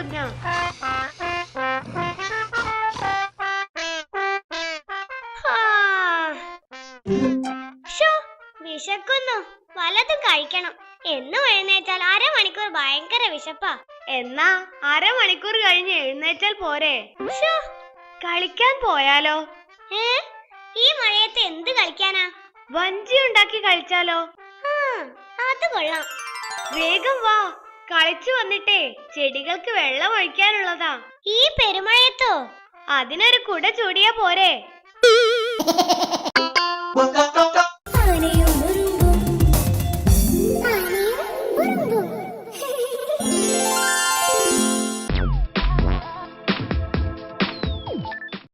കുഞ്ഞാ. വിശക്കുന്നു, വല്ലതും കഴിക്കണം. എന്നും എഴുന്നേറ്റാൽ അരമണിക്കൂർ ഭയങ്കര വിശപ്പാ. എന്നാ അരമണിക്കൂർ കഴിഞ്ഞ് എഴുന്നേറ്റാൽ പോരെ? കളിക്കാൻ പോയാലോ? ഈ മഴയത്ത് എന്ത് കളിക്കാനാ? വഞ്ചി ഉണ്ടാക്കി കളിച്ചാലോ? അത് കൊള്ളാം. വേഗം വാ, കളിച്ചു വന്നിട്ടേ ചെടികൾക്ക് വെള്ളം ഒഴിക്കാനുള്ളതാ. ഈ പെരുമഴയത്തോ? അതിനൊരു കുട ചൂടിയാ പോരെ?